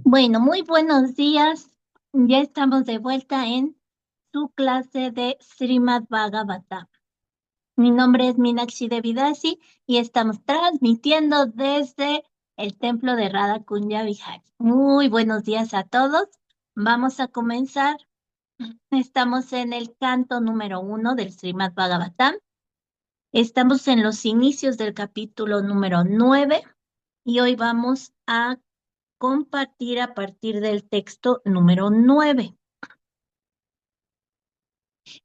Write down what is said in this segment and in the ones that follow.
Bueno, muy buenos días. Ya estamos de vuelta en su clase de Srimad Bhagavatam. Mi nombre es Meenakshi Devidasi y estamos transmitiendo desde el templo de Radha Kunya Vihari. Muy buenos días a todos. Vamos a comenzar. Estamos en el canto número 1 del Srimad Bhagavatam. Estamos en los inicios del capítulo número 9 y hoy vamos a compartir a partir del texto número 9.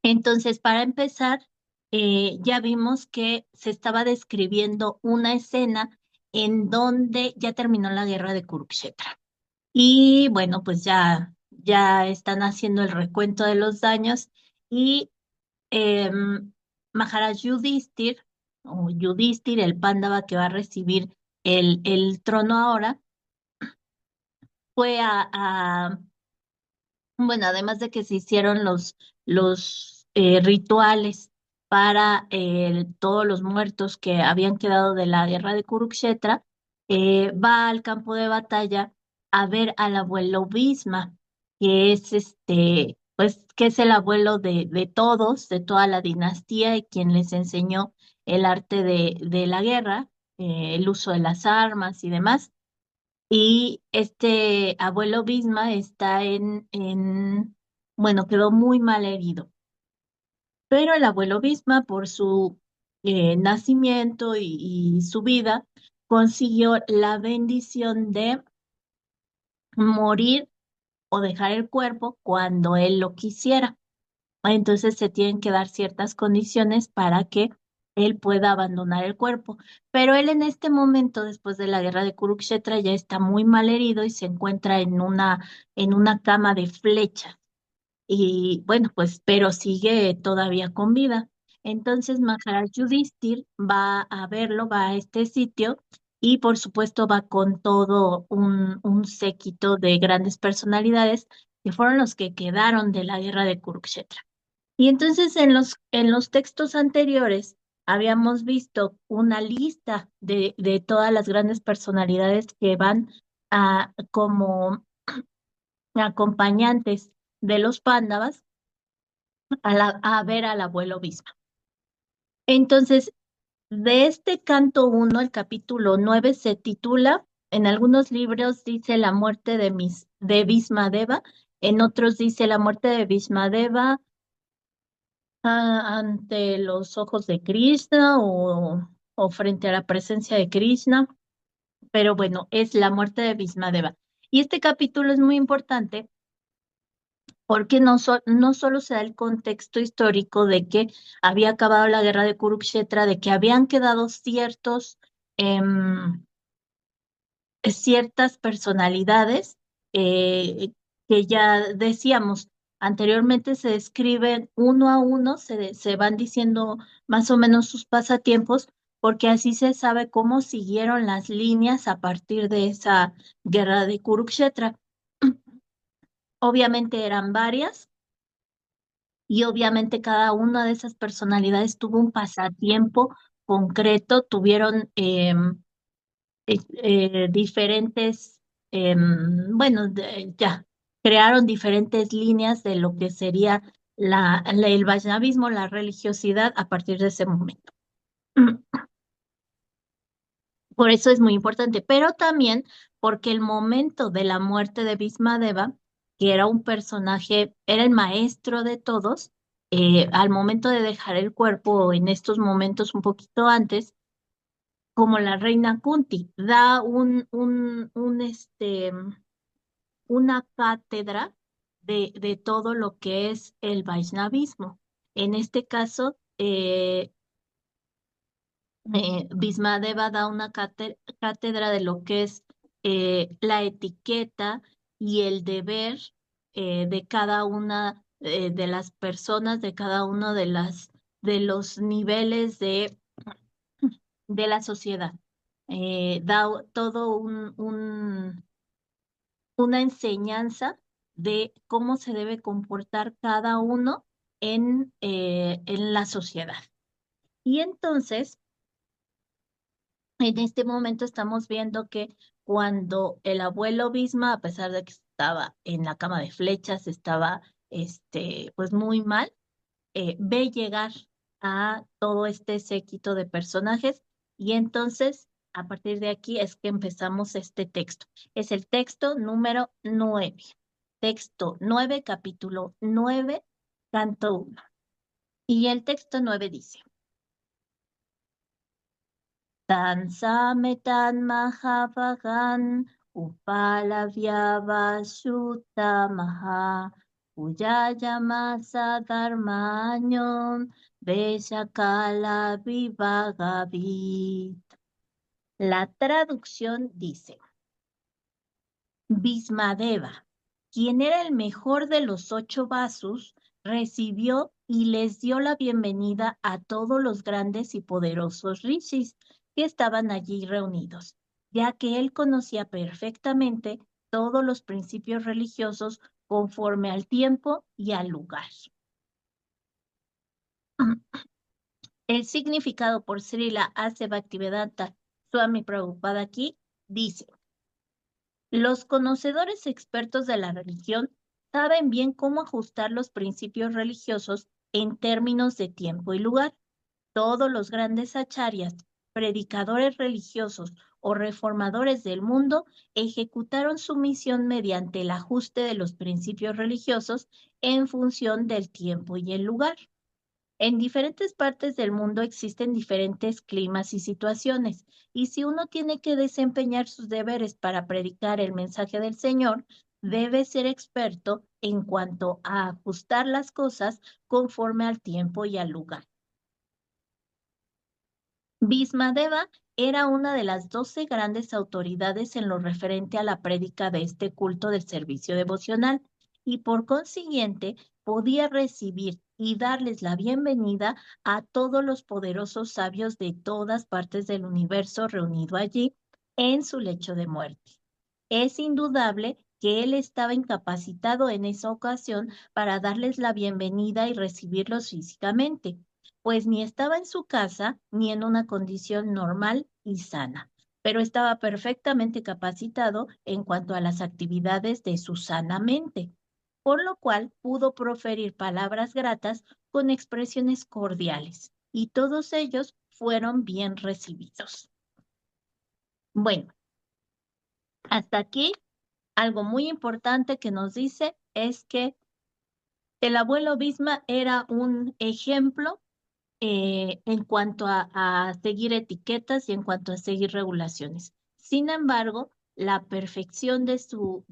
Entonces, para empezar, ya vimos que se estaba describiendo una escena en donde ya terminó la guerra de Kurukshetra. Y bueno, pues ya están haciendo el recuento de los daños y Maharaj Yudhishthir, o Yudhishthir, el Pándava que va a recibir el trono ahora, fue bueno, además de que se hicieron los rituales para todos los muertos que habían quedado de la guerra de Kurukshetra, va al campo de batalla a ver al abuelo Bhisma, que es pues, que es el abuelo de todos, de toda la dinastía y quien les enseñó el arte de la guerra, el uso de las armas y demás. Y este abuelo Bisma está bueno, quedó muy mal herido. Pero el abuelo Bisma, por su nacimiento y su vida, consiguió la bendición de morir o dejar el cuerpo cuando él lo quisiera. Entonces se tienen que dar ciertas condiciones para que él pueda abandonar el cuerpo. Pero él en este momento, después de la guerra de Kurukshetra, ya está muy mal herido y se encuentra en una cama de flechas. Y bueno, pues, pero sigue todavía con vida. Entonces Maharaj Yudhishthir va a verlo, va a este sitio y por supuesto va con todo un séquito de grandes personalidades que fueron los que quedaron de la guerra de Kurukshetra. Y entonces en los textos anteriores habíamos visto una lista de todas las grandes personalidades que van como acompañantes de los Pándavas a ver al abuelo Bhisma. Entonces, de este canto uno, el capítulo 9 se titula, en algunos libros dice la muerte de Bhismadeva, en otros dice la muerte de Bhismadeva ante los ojos de Krishna o frente a la presencia de Krishna, pero bueno, es la muerte de Bhismadeva. Y este capítulo es muy importante porque no solo se da el contexto histórico de que había acabado la guerra de Kurukshetra, de que habían quedado em, ciertas personalidades que ya decíamos anteriormente se describen uno a uno, se van diciendo más o menos sus pasatiempos, porque así se sabe cómo siguieron las líneas a partir de esa guerra de Kurukshetra. Obviamente eran varias y obviamente cada una de esas personalidades tuvo un pasatiempo concreto, tuvieron diferentes, bueno, ya, crearon diferentes líneas de lo que sería el Vaishnavismo, la religiosidad a partir de ese momento. Por eso es muy importante, pero también porque el momento de la muerte de Bhismadeva, que era un personaje, era el maestro de todos, al momento de dejar el cuerpo, en estos momentos un poquito antes, como la reina Kunti, da una cátedra de todo lo que es el Vaishnavismo. En este caso, Bhismadeva da una cátedra de lo que es la etiqueta y el deber de cada una de las personas, de cada uno de los niveles de la sociedad. Da todo una enseñanza de cómo se debe comportar cada uno en la sociedad. Y entonces, en este momento estamos viendo que cuando el abuelo Bisma, a pesar de que estaba en la cama de flechas, estaba pues muy mal, ve llegar a todo este séquito de personajes y entonces a partir de aquí es que empezamos este texto. Es el texto número 9. Texto 9, capítulo 9, canto 1. Y el texto 9 dice: Tan sametan mahavagan upalavyavashuta maha uyayamasa dharmañom veshakala vivagavit. La traducción dice: Bhismadeva, quien era el mejor de los 8 vasus, recibió y les dio la bienvenida a todos los grandes y poderosos rishis que estaban allí reunidos, ya que él conocía perfectamente todos los principios religiosos conforme al tiempo y al lugar. El significado por Srila A.C. Bhaktivedanta Swami Prabhupada aquí dice: los conocedores expertos de la religión saben bien cómo ajustar los principios religiosos en términos de tiempo y lugar. Todos los grandes acharyas, predicadores religiosos o reformadores del mundo ejecutaron su misión mediante el ajuste de los principios religiosos en función del tiempo y el lugar. En diferentes partes del mundo existen diferentes climas y situaciones, y si uno tiene que desempeñar sus deberes para predicar el mensaje del Señor, debe ser experto en cuanto a ajustar las cosas conforme al tiempo y al lugar. Bhismadeva era una de las 12 grandes autoridades en lo referente a la prédica de este culto del servicio devocional y por consiguiente podía recibir y darles la bienvenida a todos los poderosos sabios de todas partes del universo reunido allí en su lecho de muerte. Es indudable que él estaba incapacitado en esa ocasión para darles la bienvenida y recibirlos físicamente, pues ni estaba en su casa ni en una condición normal y sana, pero estaba perfectamente capacitado en cuanto a las actividades de su sana mente, por lo cual pudo proferir palabras gratas con expresiones cordiales, y todos ellos fueron bien recibidos. Bueno, hasta aquí algo muy importante que nos dice es que el abuelo Bisma era un ejemplo en cuanto a seguir etiquetas y en cuanto a seguir regulaciones. Sin embargo, la perfección de su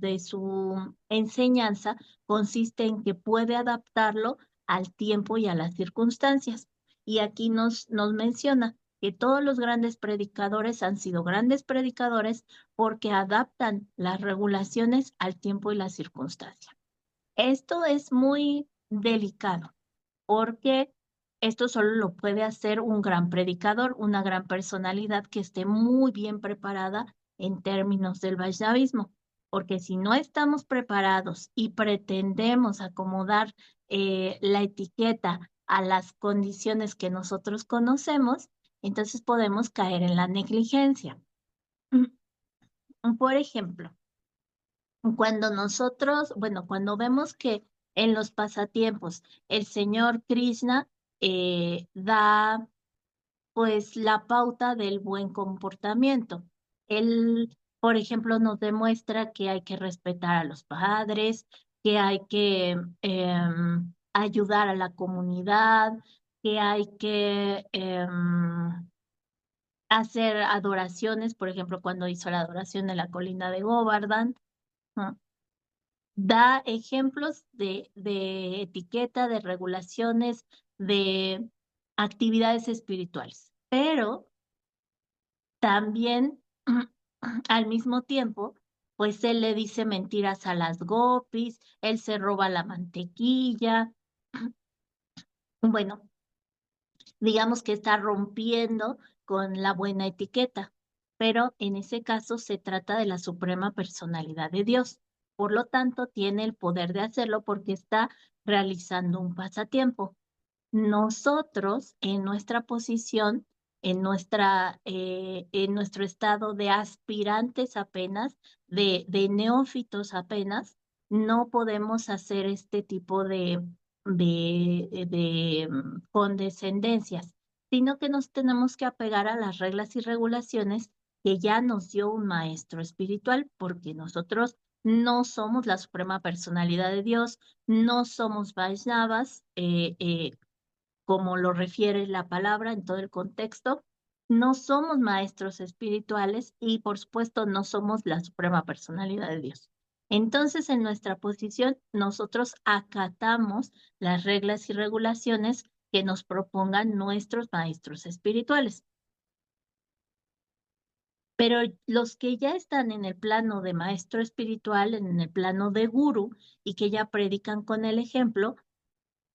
enseñanza consiste en que puede adaptarlo al tiempo y a las circunstancias. Y aquí nos menciona que todos los grandes predicadores han sido grandes predicadores porque adaptan las regulaciones al tiempo y la circunstancia. Esto es muy delicado porque esto solo lo puede hacer un gran predicador, una gran personalidad que esté muy bien preparada en términos del Vaishnavismo. Porque si no estamos preparados y pretendemos acomodar la etiqueta a las condiciones que nosotros conocemos, entonces podemos caer en la negligencia. Por ejemplo, cuando vemos que en los pasatiempos el señor Krishna da pues la pauta del buen comportamiento. Él, por ejemplo, nos demuestra que hay que respetar a los padres, que hay que ayudar a la comunidad, que hay que hacer adoraciones, por ejemplo, cuando hizo la adoración en la colina de Govardhan, ¿no? Da ejemplos de etiqueta, de regulaciones, de actividades espirituales, pero también al mismo tiempo, pues él le dice mentiras a las gopis, él se roba la mantequilla, bueno, digamos que está rompiendo con la buena etiqueta, pero en ese caso se trata de la suprema personalidad de Dios. Por lo tanto, tiene el poder de hacerlo porque está realizando un pasatiempo. Nosotros, en nuestra posición, en nuestro estado de aspirantes apenas, de neófitos apenas, no podemos hacer este tipo de condescendencias, sino que nos tenemos que apegar a las reglas y regulaciones que ya nos dio un maestro espiritual, porque nosotros no somos la suprema personalidad de Dios, no somos Vaishnavas, como lo refiere la palabra en todo el contexto, no somos maestros espirituales y por supuesto no somos la suprema personalidad de Dios. Entonces, en nuestra posición, nosotros acatamos las reglas y regulaciones que nos propongan nuestros maestros espirituales. Pero los que ya están en el plano de maestro espiritual, en el plano de gurú, y que ya predican con el ejemplo,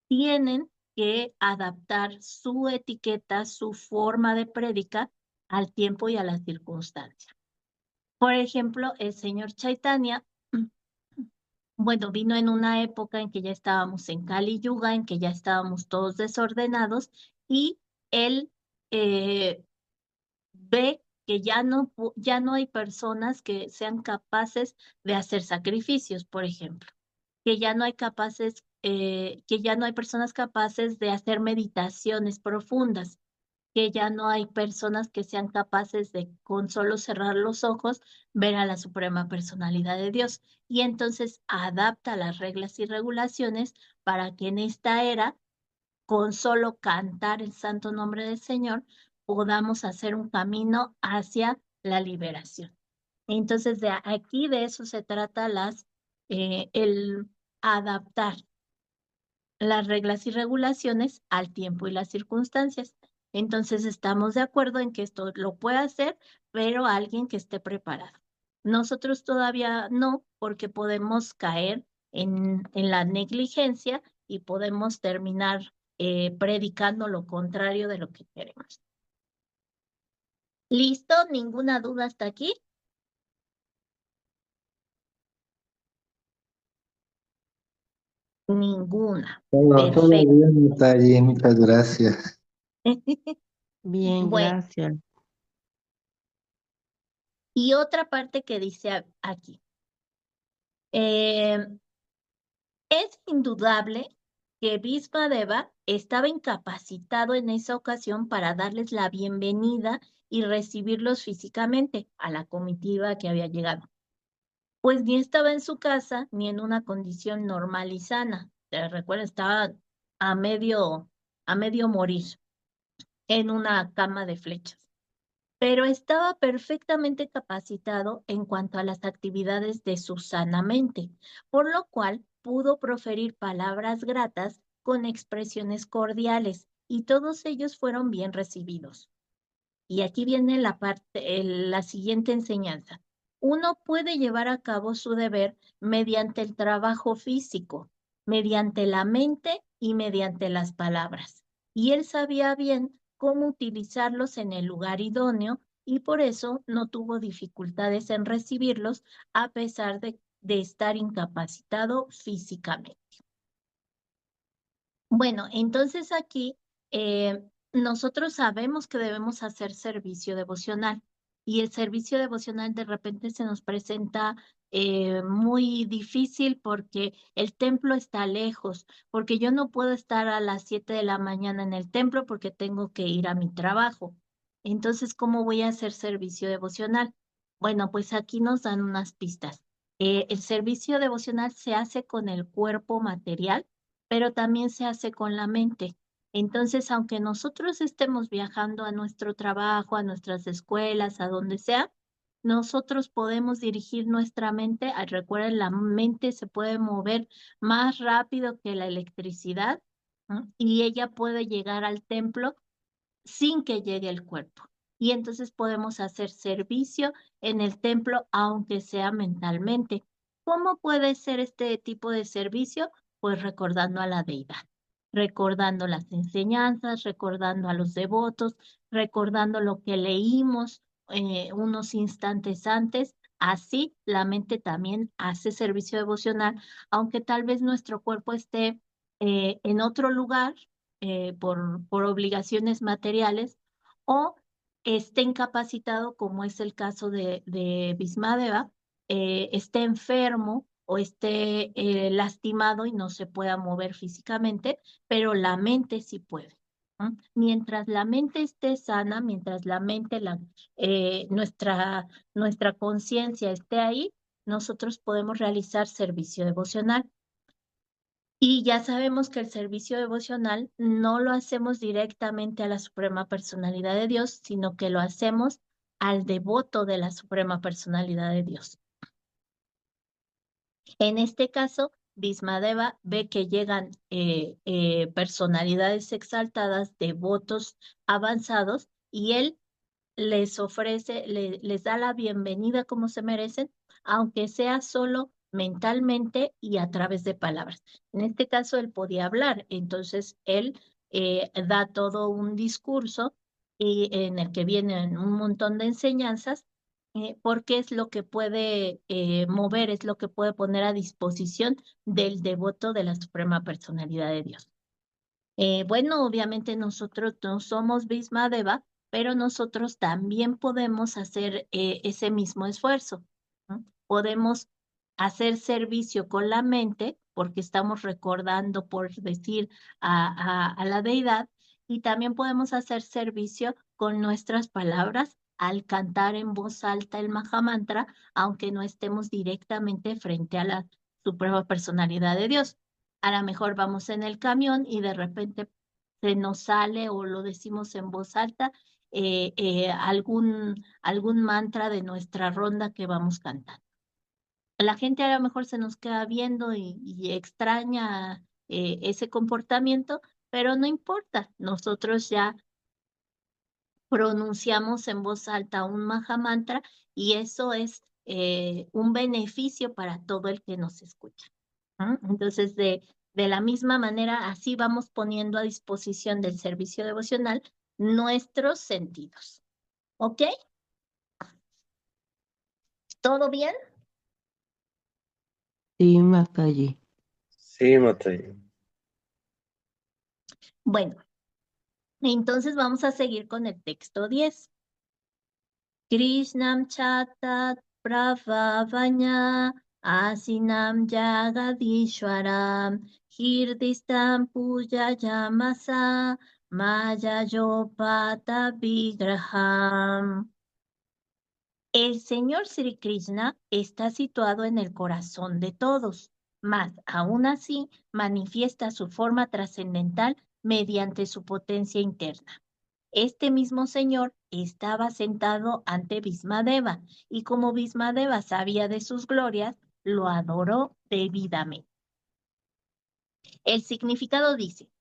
tienen que adaptar su etiqueta, su forma de prédica al tiempo y a la circunstancia. Por ejemplo, el señor Chaitanya, bueno, vino en una época en que ya estábamos en Kali Yuga, en que ya estábamos todos desordenados, y él ve que ya no hay personas que sean capaces de hacer sacrificios, por ejemplo, que ya no hay que ya no hay personas capaces de hacer meditaciones profundas, que ya no hay personas que sean capaces de con solo cerrar los ojos ver a la suprema personalidad de Dios. Y entonces adapta las reglas y regulaciones para que en esta era, con solo cantar el santo nombre del Señor, podamos hacer un camino hacia la liberación. Entonces, de aquí de eso se trata el adaptar las reglas y regulaciones al tiempo y las circunstancias. Entonces, estamos de acuerdo en que esto lo puede hacer, pero alguien que esté preparado. Nosotros todavía no, porque podemos caer en la negligencia y podemos terminar predicando lo contrario de lo que queremos. ¿Listo? ¿Ninguna duda hasta aquí? Ninguna. Todo Perfecto. bien, está allí, muchas gracias. Bien, Bueno, gracias. y otra parte que dice aquí. Eh, es indudable que Bhismadeva estaba incapacitado en esa ocasión para darles la bienvenida y recibirlos físicamente a la comitiva que había llegado, pues ni estaba en su casa ni en una condición normal y sana. Recuerda, estaba a medio morir en una cama de flechas, pero estaba perfectamente capacitado en cuanto a las actividades de su sana mente, por lo cual pudo proferir palabras gratas con expresiones cordiales y todos ellos fueron bien recibidos. Y aquí viene la siguiente enseñanza. Uno puede llevar a cabo su deber mediante el trabajo físico, mediante la mente y mediante las palabras. Y él sabía bien cómo utilizarlos en el lugar idóneo y por eso no tuvo dificultades en recibirlos a pesar de estar incapacitado físicamente. Bueno, entonces aquí nosotros sabemos que debemos hacer servicio devocional y el servicio devocional de repente se nos presenta muy difícil porque el templo está lejos, porque yo no puedo estar a las 7 de la mañana en el templo porque tengo que ir a mi trabajo. Entonces, ¿cómo voy a hacer servicio devocional? Bueno, pues aquí nos dan unas pistas. El servicio devocional se hace con el cuerpo material, pero también se hace con la mente. Entonces, aunque nosotros estemos viajando a nuestro trabajo, a nuestras escuelas, a donde sea, nosotros podemos dirigir nuestra mente. Recuerden, la mente se puede mover más rápido que la electricidad, ¿no? Y ella puede llegar al templo sin que llegue el cuerpo. Y entonces podemos hacer servicio en el templo, aunque sea mentalmente. ¿Cómo puede ser este tipo de servicio? Pues recordando a la deidad, recordando las enseñanzas, recordando a los devotos, recordando lo que leímos unos instantes antes. Así la mente también hace servicio devocional, aunque tal vez nuestro cuerpo esté en otro lugar por obligaciones materiales o esté incapacitado, como es el caso de Bismadeva, esté enfermo o esté lastimado y no se pueda mover físicamente, pero la mente sí puede. Mientras la mente esté sana, mientras la mente, nuestra conciencia esté ahí, nosotros podemos realizar servicio devocional. Y ya sabemos que el servicio devocional no lo hacemos directamente a la Suprema Personalidad de Dios, sino que lo hacemos al devoto de la Suprema Personalidad de Dios. En este caso, Bhismadeva ve que llegan personalidades exaltadas, devotos avanzados, y él les ofrece, les da la bienvenida como se merecen, aunque sea solo mentalmente y a través de palabras. En este caso, él podía hablar, entonces él da todo un discurso en el que vienen un montón de enseñanzas, porque es lo que puede mover, es lo que puede poner a disposición del devoto de la Suprema Personalidad de Dios. Bueno, obviamente nosotros no somos Bhismadeva, pero nosotros también podemos hacer ese mismo esfuerzo, ¿no? Podemos hacer servicio con la mente, porque estamos recordando, por decir, a la deidad, y también podemos hacer servicio con nuestras palabras al cantar en voz alta el Mahamantra, aunque no estemos directamente frente a la Suprema Personalidad de Dios. A lo mejor vamos en el camión y de repente se nos sale o lo decimos en voz alta algún mantra de nuestra ronda que vamos cantando. La gente a lo mejor se nos queda viendo y extraña ese comportamiento, pero no importa, nosotros ya pronunciamos en voz alta un Mahamantra y eso es un beneficio para todo el que nos escucha. Entonces, de la misma manera, así vamos poniendo a disposición del servicio devocional nuestros sentidos. ¿Ok? ¿Todo bien? Sí, Mataji. Sí, Mateo. Bueno, entonces vamos a seguir con el texto 10. Krishnam chatat pravavanya asinam jagadishwaram hirdistam puja yamasa maya yopata vigraham. El Señor Sri Krishna está situado en el corazón de todos, mas aún así manifiesta su forma trascendental mediante su potencia interna. Este mismo Señor estaba sentado ante Bhismadeva y como Bhismadeva sabía de sus glorias, lo adoró debidamente. El significado dice: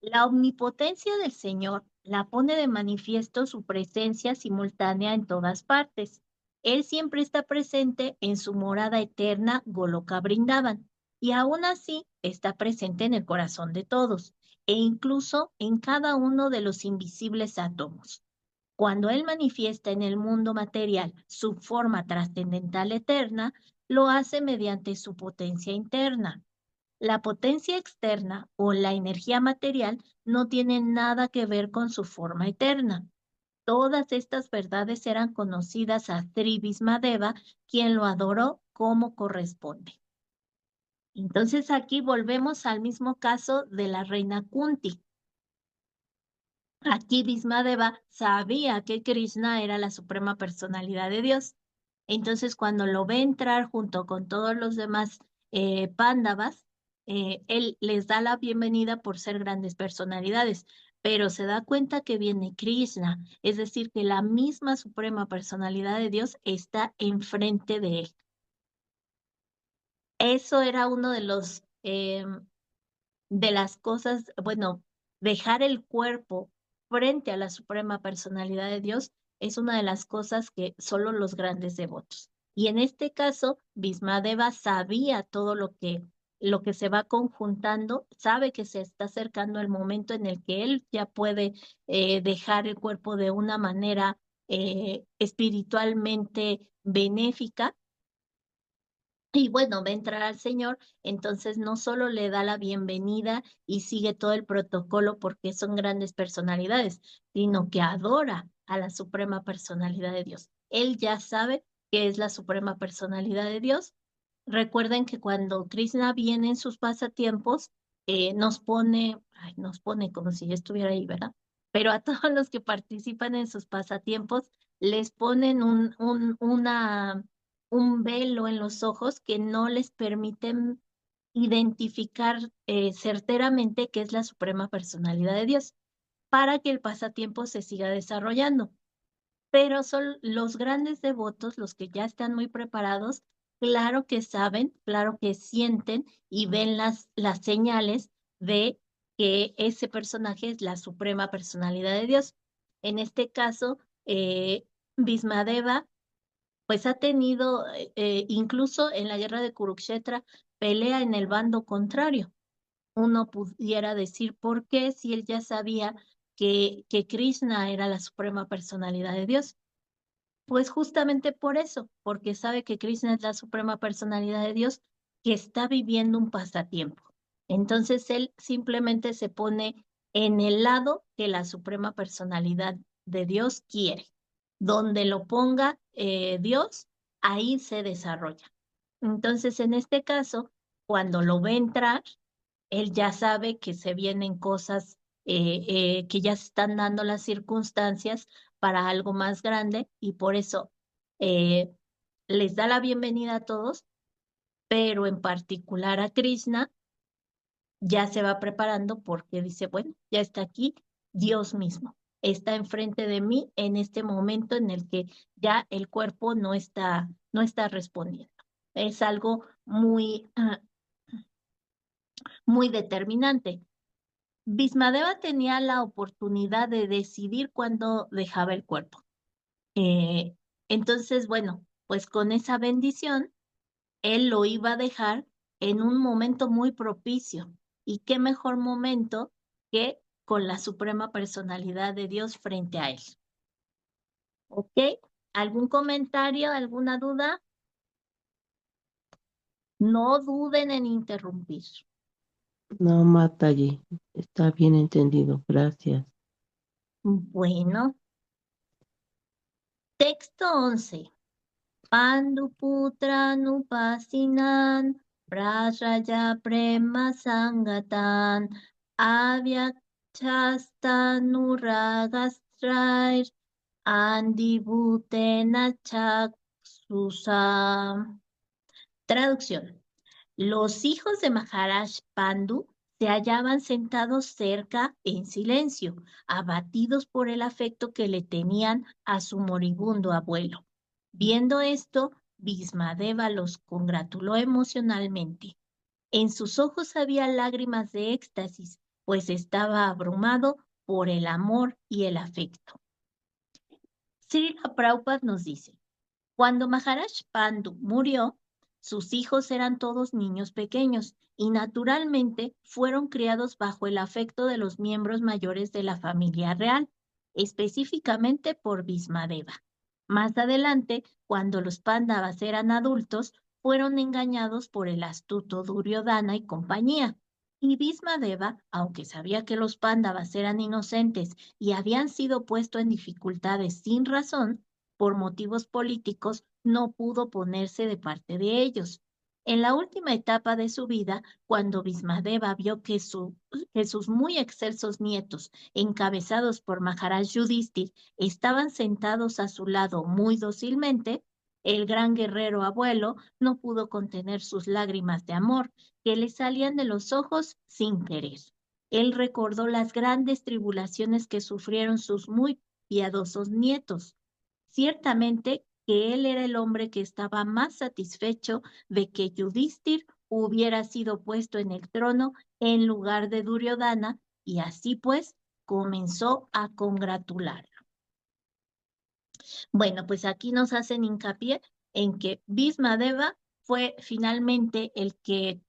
la omnipotencia del Señor la pone de manifiesto su presencia simultánea en todas partes. Él siempre está presente en su morada eterna Goloka Vrindavan y aún así está presente en el corazón de todos e incluso en cada uno de los invisibles átomos. Cuando Él manifiesta en el mundo material su forma trascendental eterna, lo hace mediante su potencia interna. La potencia externa o la energía material no tiene nada que ver con su forma eterna. Todas estas verdades eran conocidas a Sri Bhismadeva, quien lo adoró como corresponde. Entonces aquí volvemos al mismo caso de la reina Kunti. Aquí Bhismadeva sabía que Krishna era la suprema personalidad de Dios. Entonces, cuando lo ve entrar junto con todos los demás pándavas, él les da la bienvenida por ser grandes personalidades, pero se da cuenta que viene Krishna, es decir, que la misma suprema personalidad de Dios está enfrente de él. Eso era uno de las cosas, bueno, dejar el cuerpo frente a la suprema personalidad de Dios es una de las cosas que solo los grandes devotos. Y en este caso, Bhismadeva sabía todo lo que se va conjuntando, sabe que se está acercando el momento en el que él ya puede dejar el cuerpo de una manera espiritualmente benéfica y bueno, va a entrar al Señor, entonces no solo le da la bienvenida y sigue todo el protocolo porque son grandes personalidades, sino que adora a la suprema personalidad de Dios. Él ya sabe que es la suprema personalidad de Dios. Recuerden que cuando Krishna viene en sus pasatiempos, nos pone como si yo estuviera ahí, ¿verdad? Pero a todos los que participan en sus pasatiempos les ponen un velo en los ojos que no les permiten identificar certeramente qué es la suprema personalidad de Dios para que el pasatiempo se siga desarrollando. Pero son los grandes devotos, los que ya están muy preparados, claro que saben, claro que sienten y ven las señales de que ese personaje es la suprema personalidad de Dios. En este caso, Bhismadeva, pues ha tenido, incluso en la guerra de Kurukshetra, pelea en el bando contrario. Uno pudiera decir, ¿por qué si él ya sabía que Krishna era la suprema personalidad de Dios? Pues justamente por eso, porque sabe que Krishna es la suprema personalidad de Dios que está viviendo un pasatiempo. Entonces él simplemente se pone en el lado que la suprema personalidad de Dios quiere. Donde lo ponga Dios, ahí se desarrolla. Entonces, en este caso, cuando lo ve entrar, él ya sabe que se vienen cosas, que ya se están dando las circunstancias para algo más grande y por eso eh, les da la bienvenida a todos, pero en particular a Krishna ya se va preparando porque dice, bueno, ya está aquí Dios mismo, está enfrente de mí en este momento en el que ya el cuerpo no está respondiendo. Es algo muy determinante. Bismadeva tenía la oportunidad de decidir cuándo dejaba el cuerpo. Eh, entonces, bueno, pues con esa bendición, él lo iba a dejar en un momento muy propicio. ¿Y qué mejor momento que con la suprema personalidad de Dios frente a él? ¿Ok? ¿Algún comentario, alguna duda? No duden en interrumpir. No, Mataji, está bien entendido, gracias. Bueno, texto 11. Panduputra nupasinan prasraya prema sangatan avyakchastanuragastrair andibutena chaksusa. Traducción. Los hijos de Maharaj Pandu se hallaban sentados cerca en silencio, abatidos por el afecto que le tenían a su moribundo abuelo. Viendo esto, Bhismadeva los congratuló emocionalmente. En sus ojos había lágrimas de éxtasis, pues estaba abrumado por el amor y el afecto. Srila Prabhupada nos dice, cuando Maharaj Pandu murió, sus hijos eran todos niños pequeños y naturalmente fueron criados bajo el afecto de los miembros mayores de la familia real, específicamente por Bhismadeva. Más adelante, cuando los Pándavas eran adultos, fueron engañados por el astuto Duryodhana y compañía. Y Bhismadeva, aunque sabía que los Pándavas eran inocentes y habían sido puestos en dificultades sin razón, por motivos políticos, no pudo ponerse de parte de ellos. En la última etapa de su vida, cuando Bhismadeva vio que sus muy excelsos nietos, encabezados por Maharaj Yudhishthir, estaban sentados a su lado muy dócilmente, el gran guerrero abuelo no pudo contener sus lágrimas de amor que le salían de los ojos sin querer. Él recordó las grandes tribulaciones que sufrieron sus muy piadosos nietos. Ciertamente que él era el hombre que estaba más satisfecho de que Yudhishthir hubiera sido puesto en el trono en lugar de Duryodhana, y así pues comenzó a congratularlo. Bueno, pues aquí nos hacen hincapié en que Bhismadeva fue finalmente el que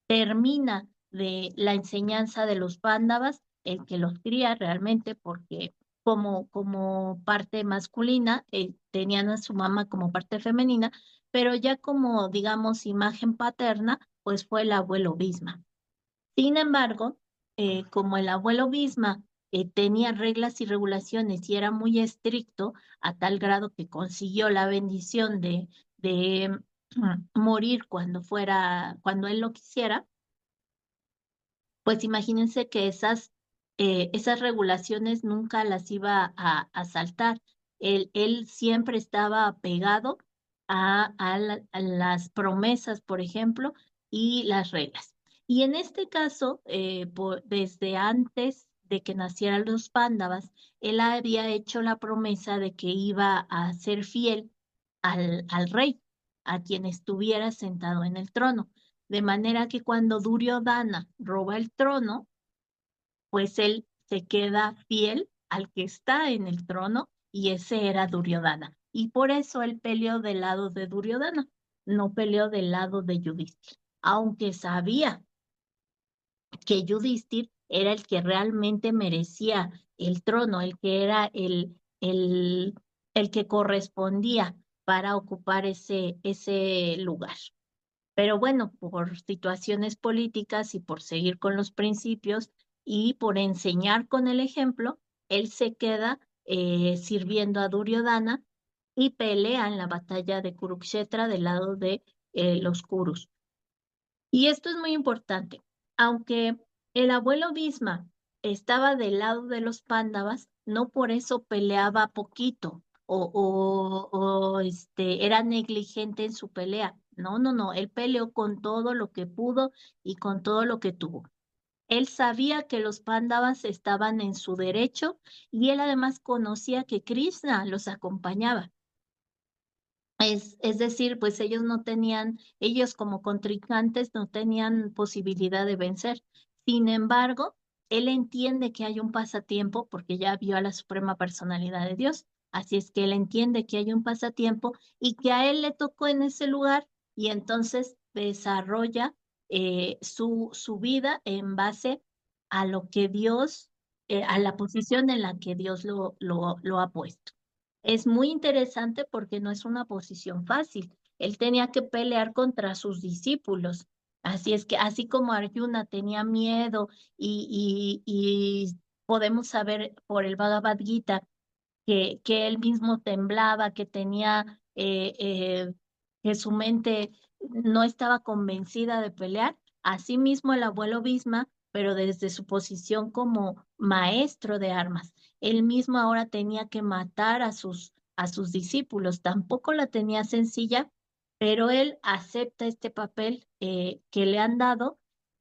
termina de la enseñanza de los Pándavas, el que los cría realmente, porque como parte masculina, tenían a su mamá como parte femenina, pero ya como, digamos, imagen paterna, pues fue el abuelo Bhisma. Sin embargo, como el abuelo Bhisma tenía reglas y regulaciones y era muy estricto a tal grado que consiguió la bendición de morir cuando él lo quisiera, pues imagínense que esas regulaciones nunca las iba a saltar. Él siempre estaba apegado a las promesas, por ejemplo, y las reglas. Y en este caso, desde antes de que nacieran los Pándavas, él había hecho la promesa de que iba a ser fiel al rey, a quien estuviera sentado en el trono. De manera que cuando Duryodhana roba el trono, pues él se queda fiel al que está en el trono y ese era Duryodhana. Y por eso él peleó del lado de Duryodhana, no peleó del lado de Yudhishthira, aunque sabía que Yudhishthira era el que realmente merecía el trono, el que era el que correspondía para ocupar ese lugar. Pero bueno, por situaciones políticas y por seguir con los principios y por enseñar con el ejemplo, él se queda sirviendo a Duryodhana y pelea en la batalla de Kurukshetra del lado de los Kurus. Y esto es muy importante. Aunque el abuelo Bhisma estaba del lado de los Pándavas, no por eso peleaba poquito o era negligente en su pelea. No, no, no. Él peleó con todo lo que pudo y con todo lo que tuvo. Él sabía que los Pándavas estaban en su derecho y él además conocía que Krishna los acompañaba. Es decir, pues ellos como contrincantes no tenían posibilidad de vencer. Sin embargo, él entiende que hay un pasatiempo porque ya vio a la Suprema Personalidad de Dios. Así es que él entiende que hay un pasatiempo y que a él le tocó en ese lugar y entonces desarrolla su vida en base a lo que Dios, a la posición en la que Dios lo ha puesto. Es muy interesante porque no es una posición fácil. Él tenía que pelear contra sus discípulos. Así es que, así como Arjuna tenía miedo y podemos saber por el Bhagavad Gita que él mismo temblaba, que tenía, que su mente no estaba convencida de pelear. Asimismo, el abuelo Bisma, pero desde su posición como maestro de armas, él mismo ahora tenía que matar a sus discípulos. Tampoco la tenía sencilla, pero él acepta este papel que le han dado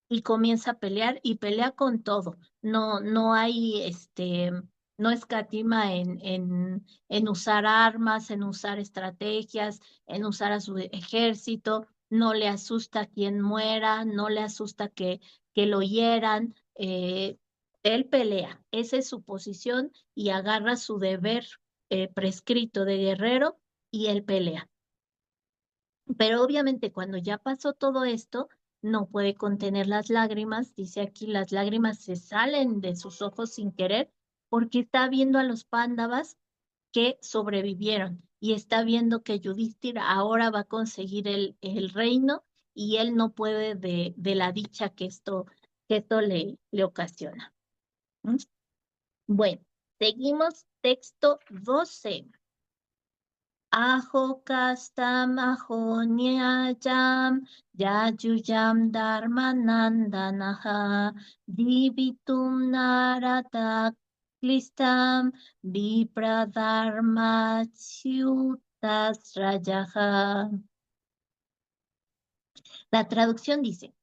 y comienza a pelear y pelea con todo. No, no hay no escatima en usar armas, en usar estrategias, en usar a su ejército, no le asusta quien muera, no le asusta que lo hieran. Él pelea, esa es su posición y agarra su deber prescrito de guerrero y él pelea. Pero obviamente cuando ya pasó todo esto, no puede contener las lágrimas. Dice aquí, las lágrimas se salen de sus ojos sin querer porque está viendo a los pándavas que sobrevivieron y está viendo que Yudhishthira ahora va a conseguir el reino y él no puede de la dicha que esto le ocasiona. ¿Mm? Bueno, seguimos texto 12. Aho kastam aho nyayam yajujam dharmanandanaha divitum narata klistam vipradharmachyutas rajaha. La traducción dice,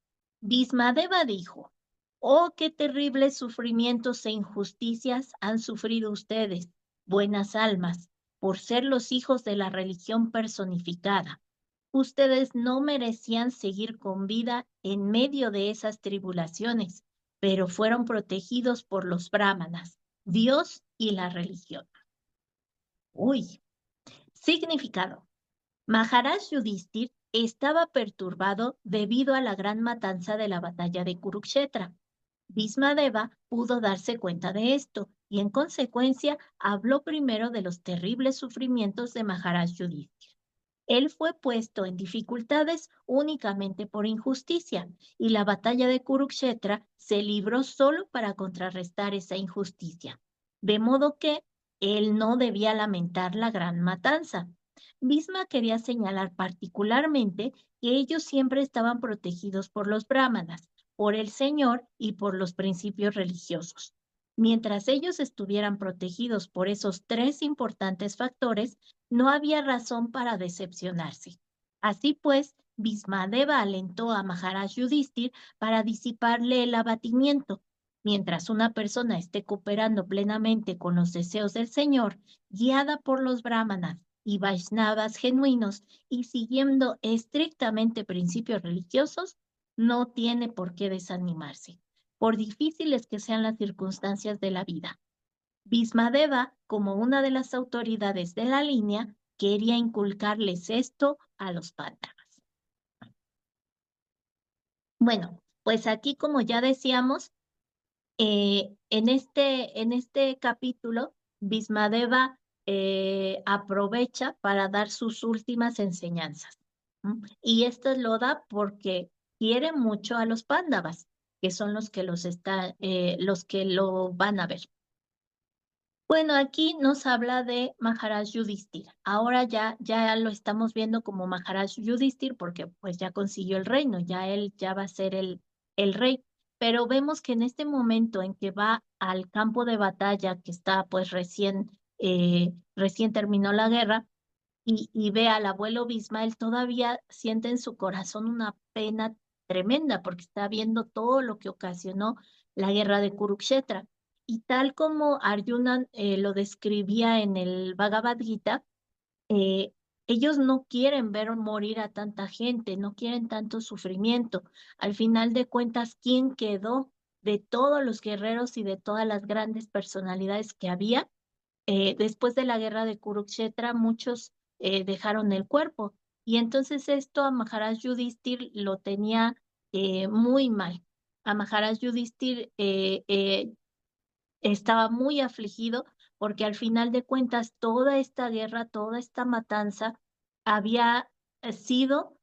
Bhismadeva dijo, oh, qué terribles sufrimientos e injusticias han sufrido ustedes, buenas almas, por ser los hijos de la religión personificada. Ustedes no merecían seguir con vida en medio de esas tribulaciones, pero fueron protegidos por los brahmanas, Dios y la religión. Uy, significado. Maharaj Yudhishthir estaba perturbado debido a la gran matanza de la batalla de Kurukshetra. Bhismadeva pudo darse cuenta de esto y en consecuencia habló primero de los terribles sufrimientos de Maharaj Yudhishthir. Él fue puesto en dificultades únicamente por injusticia, y la batalla de Kurukshetra se libró solo para contrarrestar esa injusticia. De modo que él no debía lamentar la gran matanza. Bhisma quería señalar particularmente que ellos siempre estaban protegidos por los brahmanas, por el Señor y por los principios religiosos. Mientras ellos estuvieran protegidos por esos tres importantes factores, no había razón para decepcionarse. Así pues, Bhismadeva alentó a Maharaj Yudhishthir para disiparle el abatimiento. Mientras una persona esté cooperando plenamente con los deseos del Señor, guiada por los brahmanas y Vaishnavas genuinos y siguiendo estrictamente principios religiosos, no tiene por qué desanimarse, por difíciles que sean las circunstancias de la vida. Bhismadeva, como una de las autoridades de la línea, quería inculcarles esto a los Pándavas. Bueno, pues aquí, como ya decíamos, en este capítulo, Bhismadeva aprovecha para dar sus últimas enseñanzas. ¿M? Y esto lo da porque quiere mucho a los Pándavas, que son los que lo van a ver. Bueno, aquí nos habla de Maharaj Yudhishthir. Ahora ya lo estamos viendo como Maharaj Yudhishthir porque pues ya consiguió el reino, ya él ya va a ser el rey. Pero vemos que en este momento en que va al campo de batalla, que está pues recién terminó la guerra, y ve al abuelo Bhisma, él todavía siente en su corazón una pena tremenda porque está viendo todo lo que ocasionó la guerra de Kurukshetra. Y tal como Arjuna lo describía en el Bhagavad Gita, eh, ellos no quieren ver morir a tanta gente, no quieren tanto sufrimiento. Al final de cuentas, ¿quién quedó de todos los guerreros y de todas las grandes personalidades que había? Después de la guerra de Kurukshetra, muchos dejaron el cuerpo. Y entonces esto a Maharaj Yudhishthir lo tenía muy mal. A Maharaj Yudhishthir estaba muy afligido porque al final de cuentas toda esta guerra, toda esta matanza había sido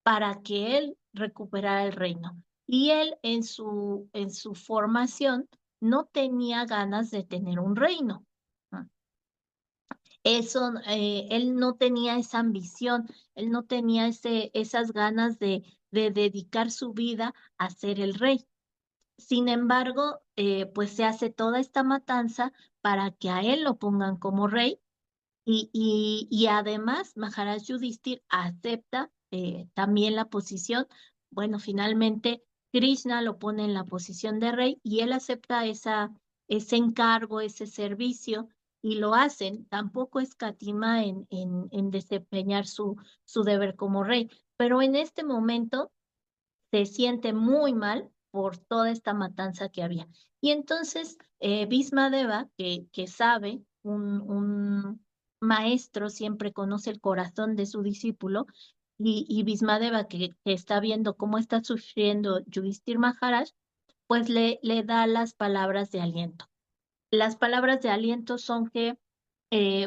para que él recuperara el reino. Y él en su formación no tenía ganas de tener un reino. ¿No? Él no tenía esa ambición, él no tenía esas ganas de dedicar su vida a ser el rey. Sin embargo, pues se hace toda esta matanza para que a él lo pongan como rey y además Maharaj Yudhishthir acepta también la posición. Bueno, finalmente Krishna lo pone en la posición de rey y él acepta ese encargo, ese servicio y lo hacen. Tampoco escatima en desempeñar su deber como rey. Pero en este momento se siente muy mal por toda esta matanza que había. Y entonces Bhismadeva, que sabe, un maestro siempre conoce el corazón de su discípulo, y Bhismadeva, que está viendo cómo está sufriendo Yudhishthir Maharaj, pues le da las palabras de aliento. Las palabras de aliento son que,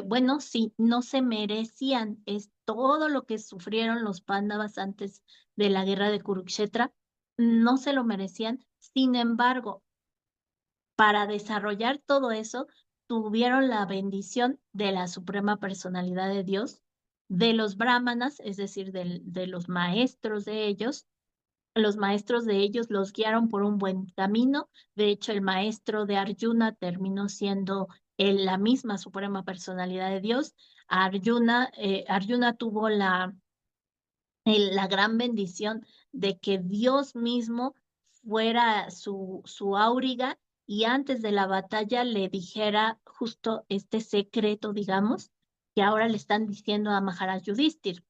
bueno, sí, no se merecían es todo lo que sufrieron los Pándavas antes de la guerra de Kurukshetra, no se lo merecían. Sin embargo, para desarrollar todo eso, tuvieron la bendición de la Suprema Personalidad de Dios, de los brahmanas, es decir, de los maestros de ellos. Los maestros de ellos los guiaron por un buen camino. De hecho, el maestro de Arjuna terminó siendo la misma suprema personalidad de Dios. Arjuna tuvo la gran bendición de que Dios mismo fuera su auriga y antes de la batalla le dijera justo este secreto, digamos, que ahora le están diciendo a Maharaj Yudhishthir.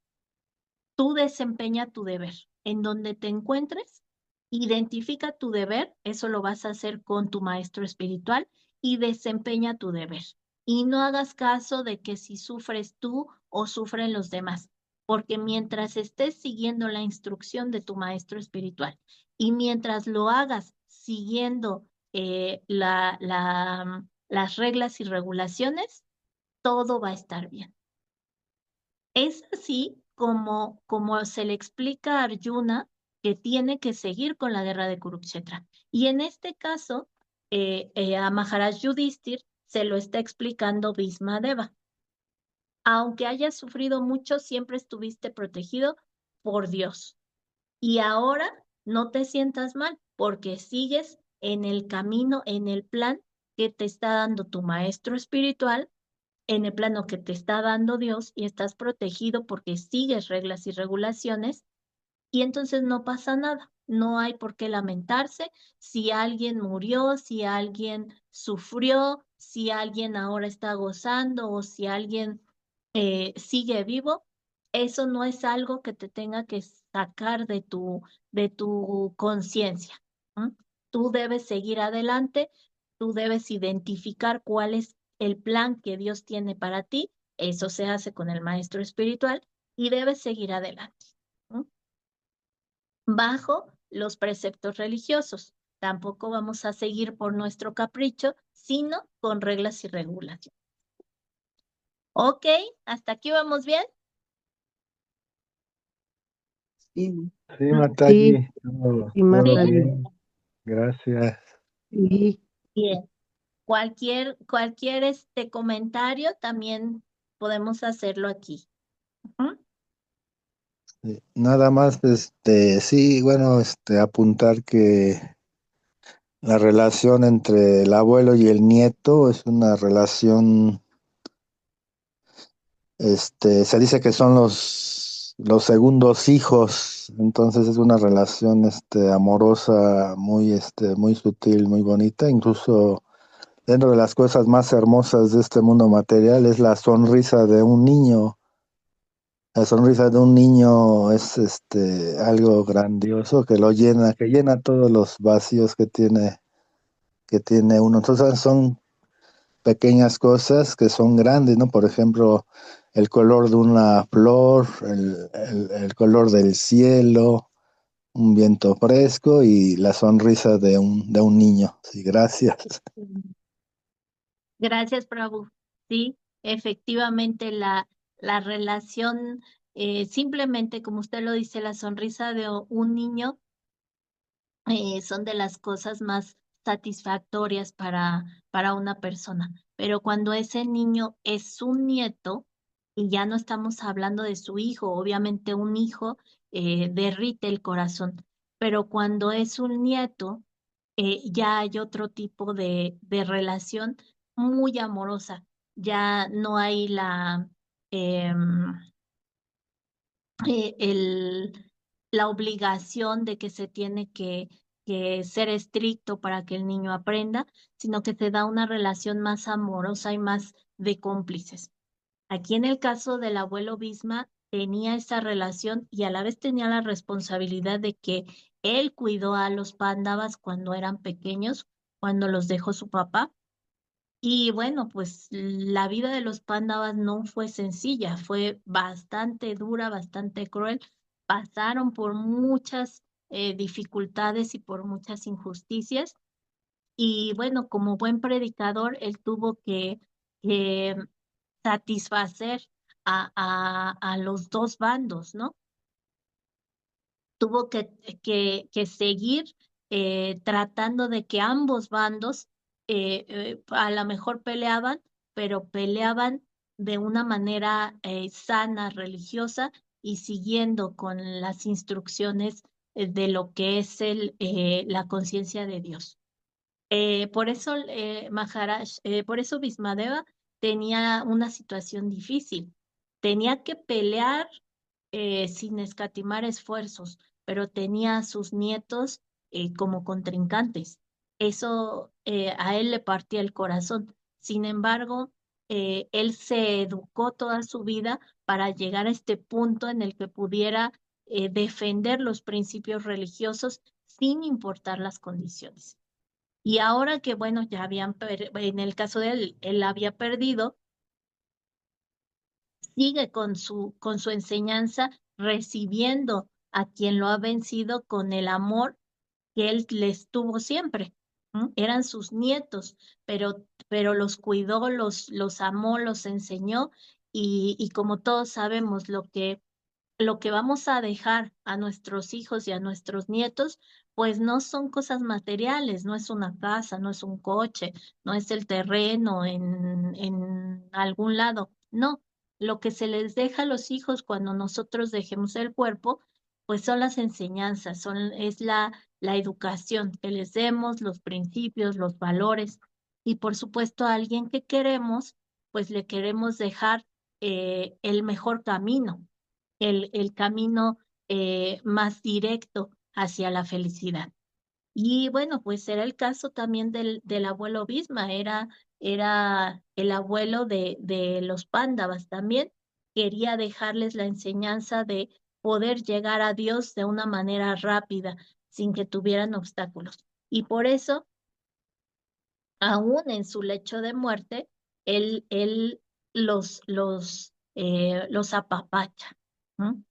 Tú desempeña tu deber. En donde te encuentres, identifica tu deber, eso lo vas a hacer con tu maestro espiritual y desempeña tu deber. Y no hagas caso de que si sufres tú o sufren los demás, porque mientras estés siguiendo la instrucción de tu maestro espiritual y mientras lo hagas siguiendo las reglas y regulaciones, todo va a estar bien. Es así como se le explica a Arjuna que tiene que seguir con la guerra de Kurukshetra. Y en este caso, a Maharaj Yudhishthir se lo está explicando Bhismadeva. Aunque hayas sufrido mucho, siempre estuviste protegido por Dios. Y ahora no te sientas mal porque sigues en el camino, en el plan que te está dando tu maestro espiritual, en el plano que te está dando Dios y estás protegido porque sigues reglas y regulaciones y entonces no pasa nada. No hay por qué lamentarse si alguien murió, si alguien sufrió, si alguien ahora está gozando o si alguien sigue vivo. Eso no es algo que te tenga que sacar de tu conciencia. ¿M? Tú debes seguir adelante, tú debes identificar cuál es el plan que Dios tiene para ti. Eso se hace con el maestro espiritual y debes seguir adelante. ¿M? Bajo los preceptos religiosos. Tampoco vamos a seguir por nuestro capricho, sino con reglas y regulaciones. Ok, hasta aquí vamos bien. Sí, Sí, sí, Mataji, sí, todo Mataji. Sí, bien. Gracias. Sí, bien. Cualquier comentario también podemos hacerlo aquí. Ujú. Sí, nada más, sí, bueno, apuntar que la relación entre el abuelo y el nieto es una relación, se dice que son los segundos hijos, entonces es una relación, amorosa, muy, muy sutil, muy bonita, incluso dentro de las cosas más hermosas de este mundo material es la sonrisa de un niño. La sonrisa de un niño es algo grandioso que lo llena, que llena todos los vacíos que tiene uno. Entonces son pequeñas cosas que son grandes, ¿no? Por ejemplo, el color de una flor, el color del cielo, un viento fresco y la sonrisa de un niño. Sí, gracias. Gracias, Prabhu. Sí, efectivamente la relación, simplemente como usted lo dice, la sonrisa de un niño son de las cosas más satisfactorias para una persona. Pero cuando ese niño es un nieto, y ya no estamos hablando de su hijo, obviamente un hijo derrite el corazón, pero cuando es un nieto, ya hay otro tipo de relación muy amorosa. Ya no hay em, la obligación de que se tiene que ser estricto para que el niño aprenda, sino que se da una relación más amorosa y más de cómplices. Aquí en el caso del abuelo Bisma tenía esa relación y a la vez tenía la responsabilidad de que él cuidó a los pándavas cuando eran pequeños, cuando los dejó su papá. Y bueno, pues la vida de los Pándavas no fue sencilla, fue bastante dura, bastante cruel. Pasaron por muchas dificultades y por muchas injusticias. Y bueno, como buen predicador, él tuvo que satisfacer a los dos bandos, ¿no? Tuvo que seguir tratando de que ambos bandos a lo mejor peleaban, pero peleaban de una manera sana, religiosa y siguiendo con las instrucciones de lo que es la conciencia de Dios. Por eso Maharaj, por eso Bhismadeva tenía una situación difícil. Tenía que pelear sin escatimar esfuerzos, pero tenía a sus nietos como contrincantes. Eso a él le partía el corazón. Sin embargo, él se educó toda su vida para llegar a este punto en el que pudiera defender los principios religiosos sin importar las condiciones. Y ahora que, bueno, ya en el caso de él, él había perdido, sigue con su enseñanza, recibiendo a quien lo ha vencido con el amor que él les tuvo siempre. ¿M? Eran sus nietos, pero los cuidó, los amó, los enseñó y como todos sabemos, lo que vamos a dejar a nuestros hijos y a nuestros nietos, pues no son cosas materiales, no es una casa, no es un coche, no es el terreno en algún lado, no. Lo que se les deja a los hijos cuando nosotros dejemos el cuerpo, pues son las enseñanzas, es la educación que les demos, los principios, los valores y por supuesto a alguien que queremos, pues le queremos dejar el mejor camino, el camino más directo hacia la felicidad. Y bueno, pues era el caso también del abuelo Bisma, era el abuelo de los Pándavas también. Quería dejarles la enseñanza de poder llegar a Dios de una manera rápida, sin que tuvieran obstáculos. Y por eso aún en su lecho de muerte, él los apapacha, ¿no?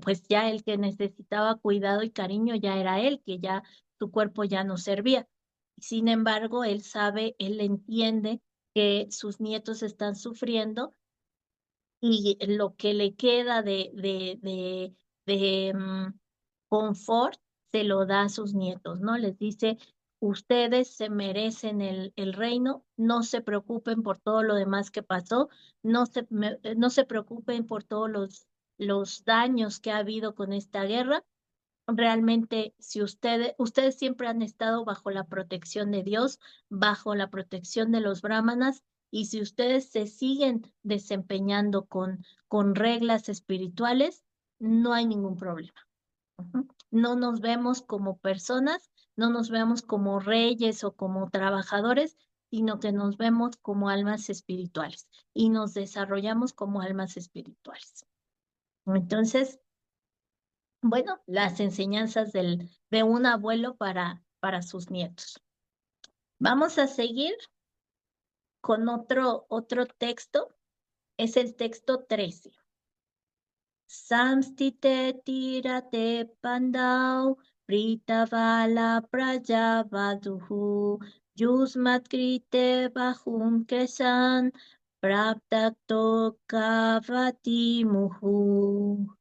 Pues ya el que necesitaba cuidado y cariño ya era él, que ya su cuerpo ya no servía. Sin embargo, él sabe, él entiende que sus nietos están sufriendo y lo que le queda de confort se lo da a sus nietos, ¿no? Les dice, ustedes se merecen el reino, no se preocupen por todo lo demás que pasó, no se preocupen por todos los daños que ha habido con esta guerra. Realmente, si ustedes siempre han estado bajo la protección de Dios, bajo la protección de los brahmanas, y si ustedes se siguen desempeñando con reglas espirituales, no hay ningún problema. Ujú. No nos vemos como personas, no nos vemos como reyes o como trabajadores, sino que nos vemos como almas espirituales y nos desarrollamos como almas espirituales. Entonces, bueno, las enseñanzas de un abuelo para sus nietos. Vamos a seguir con otro texto, es el texto 13. Samstite tirate pandau, pritavala prajavaduhu, yusmat krite bahum kesan, praptakto kavati muhu.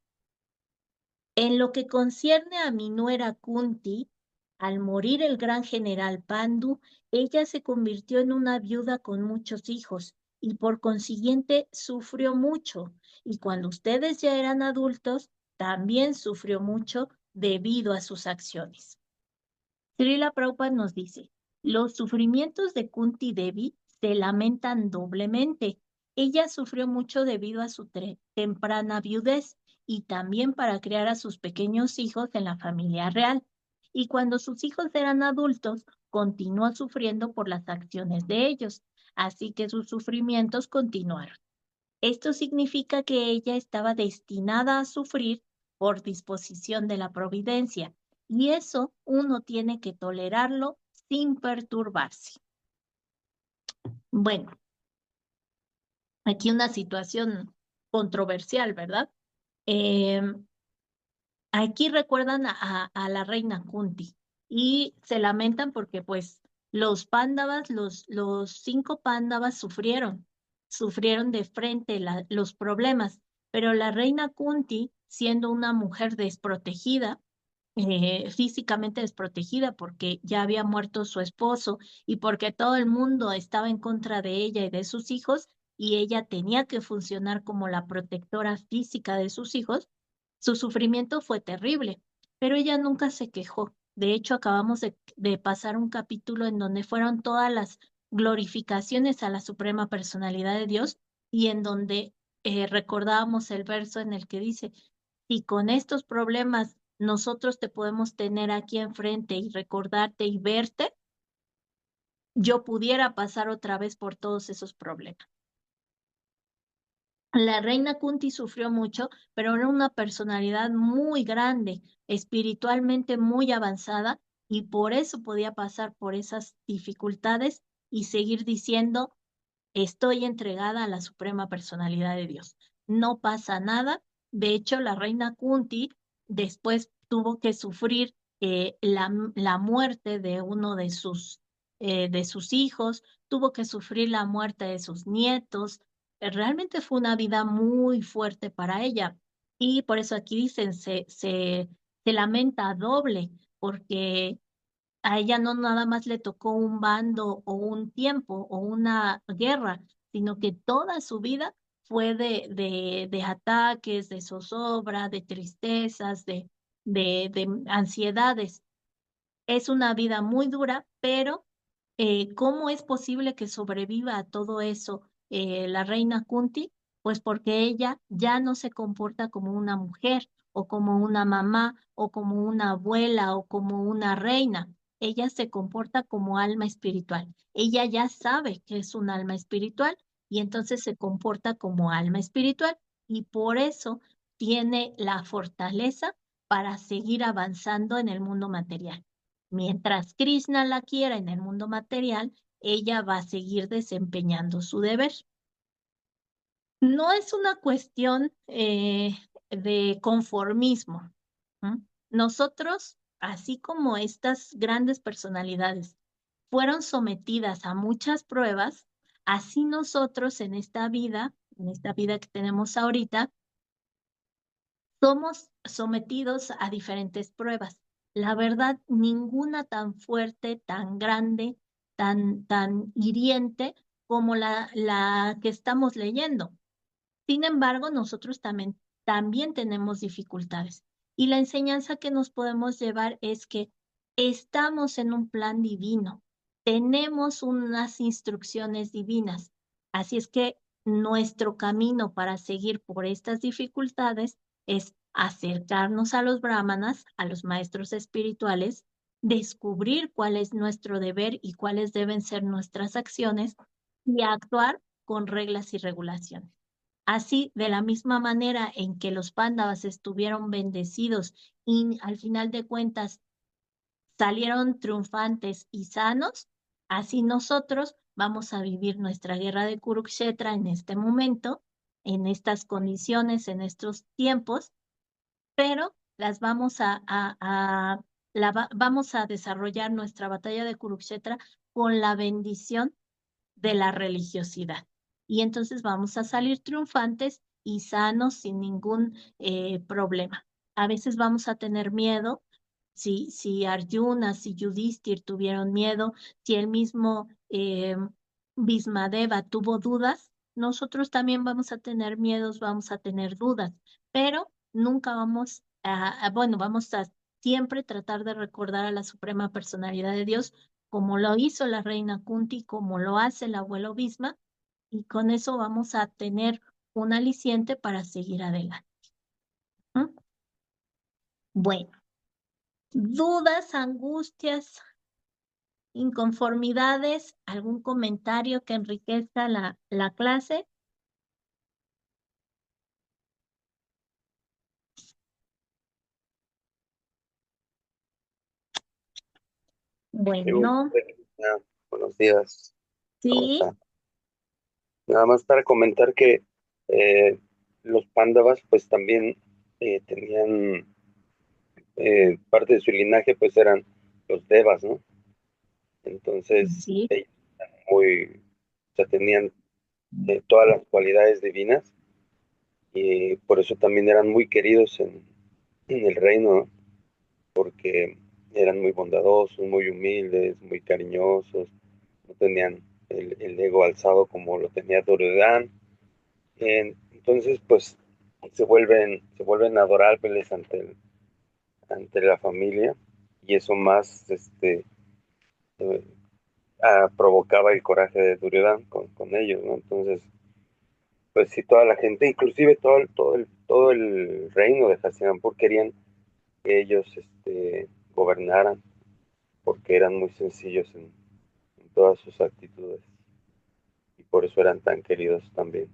En lo que concierne a mi nuera Kunti, al morir el gran general Pandu, ella se convirtió en una viuda con muchos hijos y por consiguiente sufrió mucho. Y cuando ustedes ya eran adultos, también sufrió mucho debido a sus acciones. Srila Prabhupada nos dice, los sufrimientos de Kunti Devi se lamentan doblemente. Ella sufrió mucho debido a su temprana viudez y también para criar a sus pequeños hijos en la familia real. Y cuando sus hijos eran adultos, continuó sufriendo por las acciones de ellos, así que sus sufrimientos continuaron. Esto significa que ella estaba destinada a sufrir por disposición de la providencia, y eso uno tiene que tolerarlo sin perturbarse. Bueno, aquí una situación controversial, ¿verdad? Eh, Aquí recuerdan a la reina Kunti y se lamentan porque pues los pándavas, los 5 pándavas sufrieron de frente los problemas, pero la reina Kunti, siendo una mujer desprotegida, físicamente desprotegida porque ya había muerto su esposo y porque todo el mundo estaba en contra de ella y de sus hijos, y ella tenía que funcionar como la protectora física de sus hijos, su sufrimiento fue terrible, pero ella nunca se quejó. De hecho, acabamos de pasar un capítulo en donde fueron todas las glorificaciones a la Suprema Personalidad de Dios y en donde recordábamos el verso en el que dice, si con estos problemas nosotros te podemos tener aquí enfrente y recordarte y verte, yo pudiera pasar otra vez por todos esos problemas. La reina Kunti sufrió mucho, pero era una personalidad muy grande, espiritualmente muy avanzada, y por eso podía pasar por esas dificultades y seguir diciendo, estoy entregada a la suprema personalidad de Dios. No pasa nada. De hecho, la reina Kunti después tuvo que sufrir la muerte de uno de sus hijos, tuvo que sufrir la muerte de sus nietos. Realmente fue una vida muy fuerte para ella. Y por eso aquí dicen, se lamenta doble, porque a ella no nada más le tocó un bando o un tiempo o una guerra, sino que toda su vida fue de ataques, de zozobra, de tristezas, de ansiedades. Es una vida muy dura, pero ¿cómo es posible que sobreviva a todo eso la reina Kunti? Pues porque ella ya no se comporta como una mujer o como una mamá o como una abuela o como una reina. Ella se comporta como alma espiritual. Ella ya sabe que es un alma espiritual y entonces se comporta como alma espiritual y por eso tiene la fortaleza para seguir avanzando en el mundo material. Mientras Krishna la quiera en el mundo material, ella va a seguir desempeñando su deber. No es una cuestión de conformismo. ¿M? Nosotros, así como estas grandes personalidades fueron sometidas a muchas pruebas, así nosotros en esta vida que tenemos ahorita, somos sometidos a diferentes pruebas. La verdad, ninguna tan fuerte, tan grande, tan hiriente como la que estamos leyendo. Sin embargo, nosotros también tenemos dificultades. Y la enseñanza que nos podemos llevar es que estamos en un plan divino, tenemos unas instrucciones divinas. Así es que nuestro camino para seguir por estas dificultades es acercarnos a los brahmanas, a los maestros espirituales, descubrir cuál es nuestro deber y cuáles deben ser nuestras acciones y actuar con reglas y regulaciones. Así, de la misma manera en que los Pándavas estuvieron bendecidos y al final de cuentas salieron triunfantes y sanos, así nosotros vamos a vivir nuestra guerra de Kurukshetra en este momento, en estas condiciones, en estos tiempos, pero las vamos a desarrollar nuestra batalla de Kurukshetra con la bendición de la religiosidad. Y entonces vamos a salir triunfantes y sanos sin ningún problema. A veces vamos a tener miedo, si Arjuna, si Yudhishthir tuvieron miedo, si el mismo Bhismadeva tuvo dudas, nosotros también vamos a tener miedos, vamos a tener dudas, pero nunca bueno, vamos a siempre tratar de recordar a la Suprema Personalidad de Dios como lo hizo la reina Kunti, como lo hace el abuelo Bisma, y con eso vamos a tener un aliciente para seguir adelante. ¿Mm? Bueno, dudas, angustias, inconformidades, algún comentario que enriquezca la clase. Sí, buenos Bueno, días. Buenos días, ¿cómo sí, está? Nada más para comentar que eh, los pándavas pues también tenían parte de su linaje pues eran los devas, ¿no? Entonces sí, ellos muy, o sea, tenían todas las cualidades divinas y por eso también eran muy queridos en el reino, ¿no? Porque eran muy bondadosos, muy humildes, muy cariñosos, no tenían el ego alzado como lo tenía Duryodhana. Entonces, pues se vuelven adorables ante la familia y eso más eh, provocaba el coraje de Duryodhana con ellos, ¿no? Entonces, pues sí, toda la gente, inclusive todo el reino de Hastinapur querían que ellos gobernaran porque eran muy sencillos en todas sus actitudes y por eso eran tan queridos también.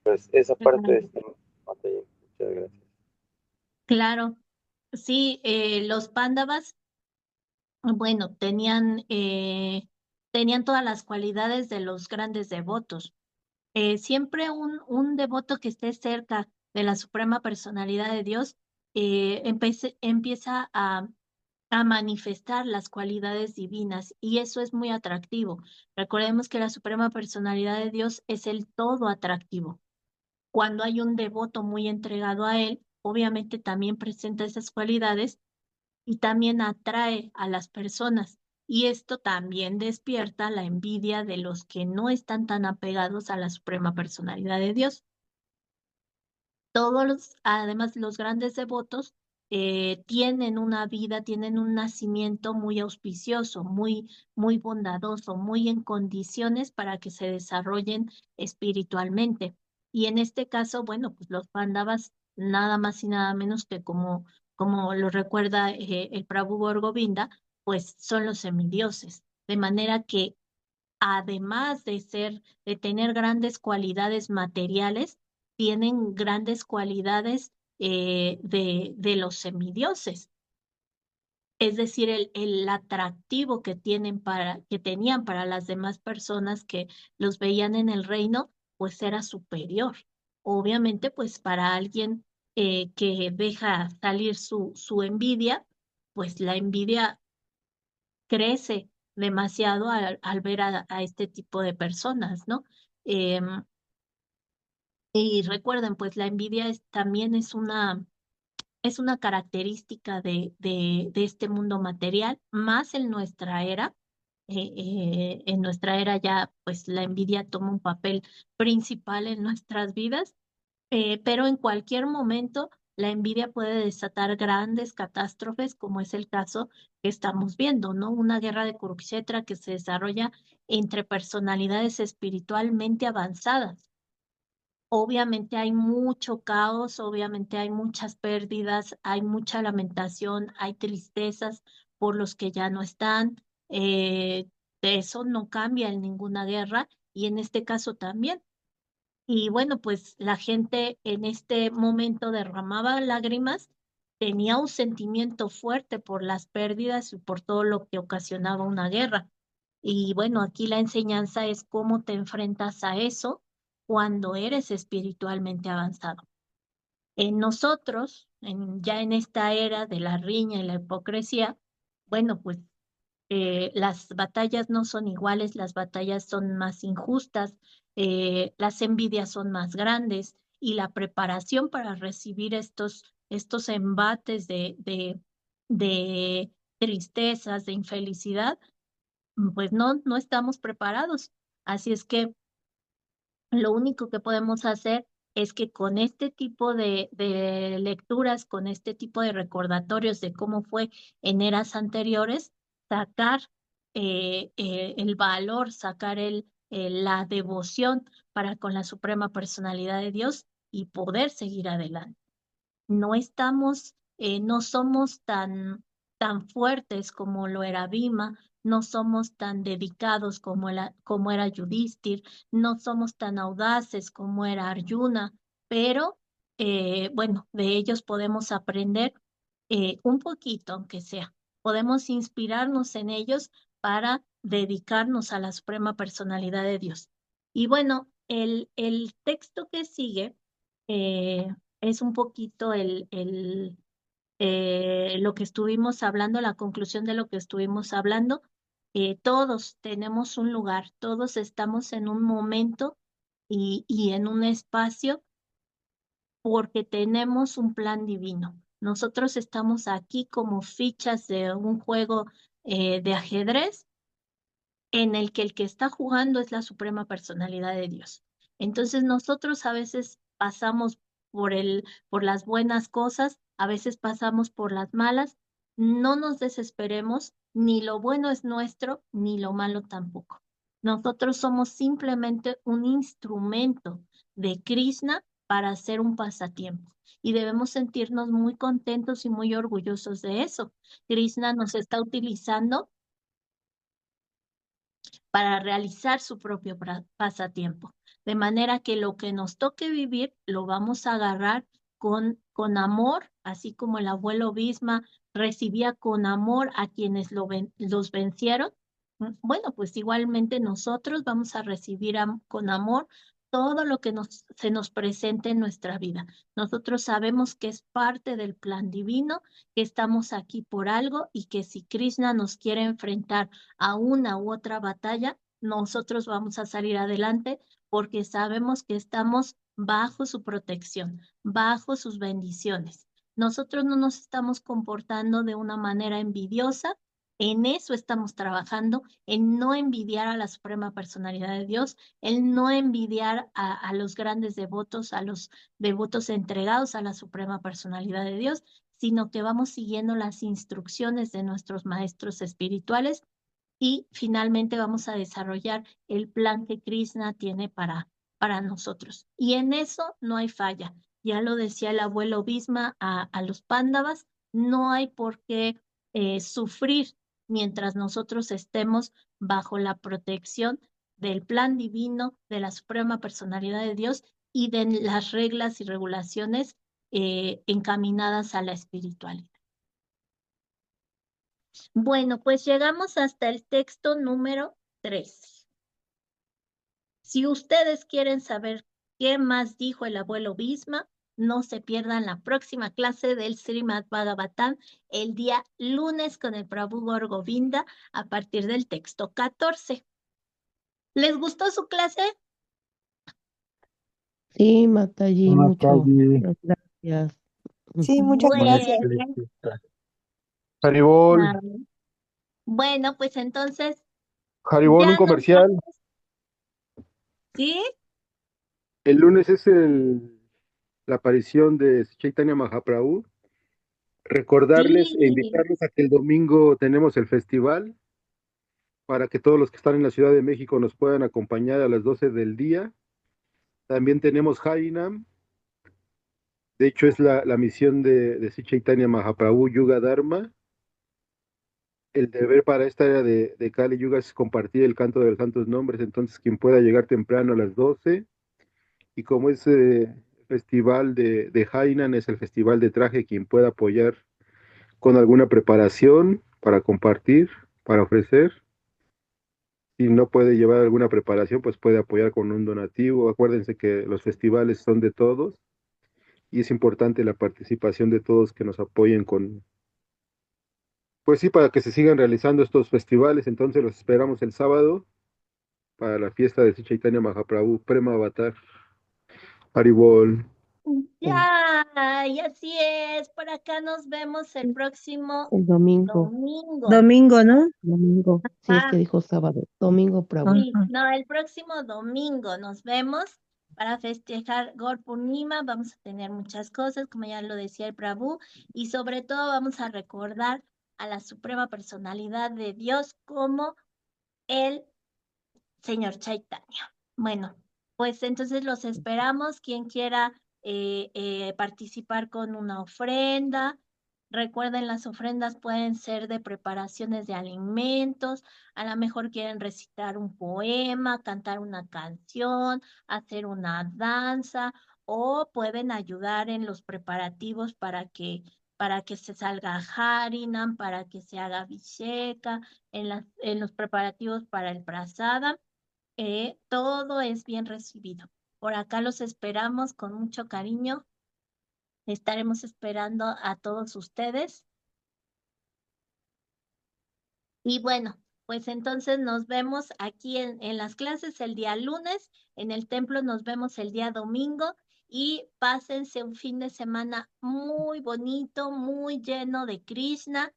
Pues esa parte de claro. esta batalla. Muchas gracias. Claro. Sí, los Pándavas, bueno, tenían todas las cualidades de los grandes devotos. Siempre un devoto que esté cerca de la Suprema Personalidad de Dios empieza a manifestar las cualidades divinas y eso es muy atractivo. Recordemos que la Suprema Personalidad de Dios es el todo atractivo. Cuando hay un devoto muy entregado a él, obviamente también presenta esas cualidades y también atrae a las personas. Y esto también despierta la envidia de los que no están tan apegados a la suprema personalidad de Dios. Además, los grandes devotos tienen una vida, tienen un nacimiento muy auspicioso, muy bondadoso, muy en condiciones para que se desarrollen espiritualmente. Y en este caso, bueno, pues los Pándavas, nada más y nada menos que como lo recuerda el Prabhu Govinda, pues son los semidioses. De manera que además de tener grandes cualidades materiales, tienen grandes cualidades de los semidioses. Es decir, el atractivo que tenían para las demás personas que los veían en el reino, pues era superior. Obviamente, pues para alguien que deja salir su envidia, pues la envidia crece demasiado al ver a este tipo de personas, ¿no? Em, y recuerden, pues la envidia también es una característica de este mundo material, más en nuestra era. En nuestra era ya, pues la envidia toma un papel principal en nuestras vidas, pero en cualquier momento la envidia puede desatar grandes catástrofes, como es el caso que estamos viendo, ¿no? Una guerra de Kurukshetra que se desarrolla entre personalidades espiritualmente avanzadas. Obviamente hay mucho caos, obviamente hay muchas pérdidas, hay mucha lamentación, hay tristezas por los que ya no están. De eso no cambia en ninguna guerra y en este caso también. Y bueno, pues la gente en este momento derramaba lágrimas, tenía un sentimiento fuerte por las pérdidas y por todo lo que ocasionaba una guerra. Y bueno, aquí la enseñanza es cómo te enfrentas a eso cuando eres espiritualmente avanzado. En nosotros, ya en esta era de la riña y la hipocresía, bueno, pues las batallas no son iguales, las batallas son más injustas, las envidias son más grandes y la preparación para recibir estos embates de tristezas, de infelicidad, pues no estamos preparados. Así es que lo único que podemos hacer es que con este tipo de lecturas, con este tipo de recordatorios de cómo fue en eras anteriores, sacar el valor, sacar la devoción para con la Suprema Personalidad de Dios y poder seguir adelante. No somos tan fuertes como lo era Bhima, no somos tan dedicados como era Yudhishthir, no somos tan audaces como era Arjuna, pero bueno, de ellos podemos aprender un poquito, aunque sea. Podemos inspirarnos en ellos para dedicarnos a la Suprema Personalidad de Dios. Y bueno, el texto que sigue eh, es un poquito lo que estuvimos hablando, la conclusión de lo que estuvimos hablando. Todos tenemos un lugar, todos estamos en un momento y en un espacio porque tenemos un plan divino. Nosotros estamos aquí como fichas de un juego de ajedrez en el que está jugando es la suprema personalidad de Dios. Entonces nosotros a veces pasamos por las buenas cosas, a veces pasamos por las malas, no nos desesperemos, ni lo bueno es nuestro, ni lo malo tampoco. Nosotros somos simplemente un instrumento de Krishna para hacer un pasatiempo y debemos sentirnos muy contentos y muy orgullosos de eso. Krishna nos está utilizando para realizar su propio pasatiempo. De manera que lo que nos toque vivir lo vamos a agarrar con amor, así como el abuelo Bisma recibía con amor a quienes los vencieron. Bueno, pues igualmente nosotros vamos a recibir con amor todo lo que se nos presente en nuestra vida. Nosotros sabemos que es parte del plan divino, que estamos aquí por algo y que si Krishna nos quiere enfrentar a una u otra batalla, nosotros vamos a salir adelante porque sabemos que estamos bajo su protección, bajo sus bendiciones. Nosotros no nos estamos comportando de una manera envidiosa, en eso estamos trabajando, en no envidiar a la Suprema Personalidad de Dios, en no envidiar a los grandes devotos, a los devotos entregados a la Suprema Personalidad de Dios, sino que vamos siguiendo las instrucciones de nuestros maestros espirituales y finalmente vamos a desarrollar el plan que Krishna tiene para nosotros. Y en eso no hay falla. Ya lo decía el abuelo Bhisma a los pándavas, no hay por qué sufrir mientras nosotros estemos bajo la protección del plan divino, de la Suprema Personalidad de Dios y de las reglas y regulaciones encaminadas a la espiritualidad. Bueno, pues llegamos hasta el texto número 3. Si ustedes quieren saber qué más dijo el abuelo Bhisma, no se pierdan la próxima clase del Srimad Bhagavatam el día lunes con el Prabhu Gaur Govinda a partir del texto 14. ¿Les gustó su clase? Sí, Mataji, mucho. Mataji. Gracias. Sí, muchas Muy gracias. explícita. Haribol, Ah, bueno, pues entonces Haribol, un ya nos comercial. vamos. ¿Sí? El lunes es la aparición de Chaitanya Mahaprabhu. Recordarles e Sí. invitarlos a que el domingo tenemos el festival para que todos los que están en la Ciudad de México nos puedan acompañar a las 12 del día. También tenemos Harinam. De hecho, es la misión de Sri Chaitanya Mahaprabhu Yuga Dharma. El deber para esta era de Kali Yuga es compartir el canto de los santos nombres. Entonces, quien pueda llegar temprano a las 12. Y como es festival de Hainan, es el festival de traje, quien pueda apoyar con alguna preparación para compartir, para ofrecer. Si no puede llevar alguna preparación, pues puede apoyar con un donativo. Acuérdense que los festivales son de todos y es importante la participación de todos que nos apoyen con, pues sí, para que se sigan realizando estos festivales. Entonces los esperamos el sábado para la fiesta de Sri Chaitanya Mahaprabhu, Prema Avatar, Haribol. Ya, y así es. Por acá nos vemos el próximo El domingo. domingo. Domingo, ¿no? Domingo. Sí, es Ah, que dijo sábado. Domingo, Prabhu. sí, Ajá. no, el próximo domingo nos vemos para festejar Gaur Purnima. Vamos a tener muchas cosas, como ya lo decía el Prabhu, y sobre todo vamos a recordar a la Suprema Personalidad de Dios como el Señor Chaitanya. Bueno, pues entonces los esperamos. Quien quiera participar con una ofrenda. Recuerden, las ofrendas pueden ser de preparaciones de alimentos, a lo mejor quieren recitar un poema, cantar una canción, hacer una danza, o pueden ayudar en los preparativos para que se salga Harinam, para que se haga Abhisheka, en los preparativos para el Prasada. Todo es bien recibido. Por acá los esperamos con mucho cariño. Estaremos esperando a todos ustedes. Y bueno, pues entonces nos vemos aquí en las clases el día lunes, en el templo nos vemos el día domingo y pásense un fin de semana muy bonito, muy lleno de Krishna.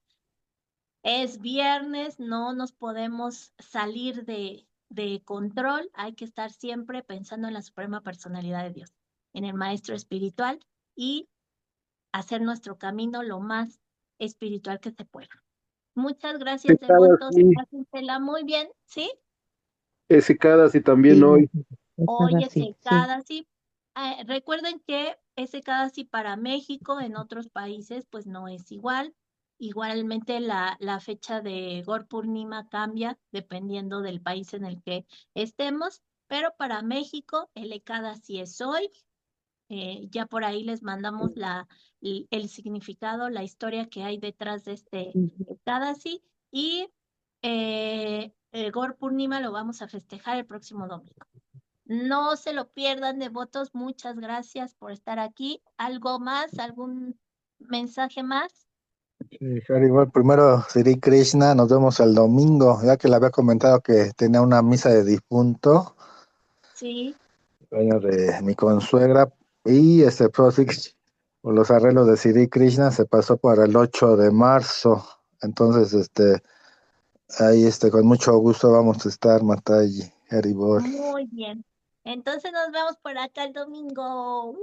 Es viernes, no nos podemos salir de control, hay que estar siempre pensando en la Suprema Personalidad de Dios, en el Maestro Espiritual y hacer nuestro camino lo más espiritual que se pueda. Muchas gracias, Cada devotos, sí, pásensela muy bien, ¿sí? ese cada sí también Sí, hoy. Hoy es sí, sí. sí. Recuerden que ese sí para México, en otros países, pues no es igual. Igualmente la fecha de Gaur Purnima cambia dependiendo del país en el que estemos, pero para México el sí es hoy. Ya por ahí les mandamos el significado, la historia que hay detrás de este Ujú. Ekadasi y el Gaur Purnima lo vamos a festejar el próximo domingo. No se lo pierdan, devotos. Muchas gracias por estar aquí. ¿Algo más? ¿Algún mensaje más? Haribol, primero Sri Krishna, nos vemos el domingo, ya que le había comentado que tenía una misa de difunto. Sí. cumpleaños de mi consuegra y por los arreglos de Sri Krishna se pasó para el 8 de marzo. Entonces, ahí con mucho gusto vamos a estar, Mataji, Haribol. Muy bien. Entonces nos vemos por acá el domingo.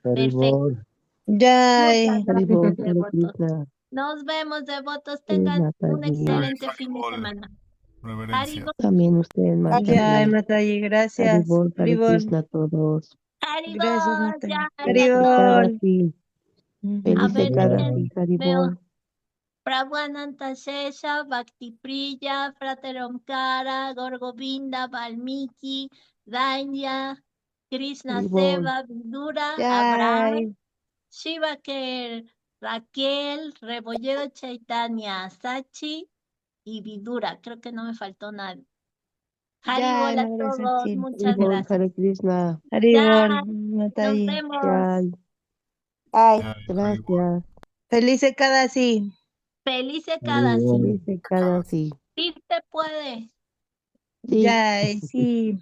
Perfecto. Haribol. Jai. Muchas Haribol, gracias, Hare devotos. Krishna. Nos vemos, devotos. Sí, Tengan un Mataji. excelente Jai fin de Haribol, semana. reverencia. Haribol, También usted, Jai, Mataji. Mataji, gracias. Haribol, Hare Haribol. Krishna a todos. Gracias, Haribol, Mataji. ya, Feliz ya. Haribol. Ekadasi. Ujú. A Feliz ver, Ekadasi, dejen, Haribol. veo. Prabhuananta Shesha, Bhakti Priya, Frater Omkara, Gorgovinda, Valmiki, Danya, Krishna Haribol. Seva, Vidura, Abraham, Jai. Shivaker, Raquel, Rebolledo Chaitanya, Sachi y Vidura. Creo que no me faltó nadie. Jai, Haribol a Madre todos, Sachi. muchas Haribol, gracias. Hare Krishna. Haribol, Ya, nos Mataji. vemos. Jai. Jai. Jai Haribol. Gracias. Feliz Ekadasi. Feliz cada Haribol. sí. Feliz Ekadasi. Sí se puede. Sí. Jai, sí.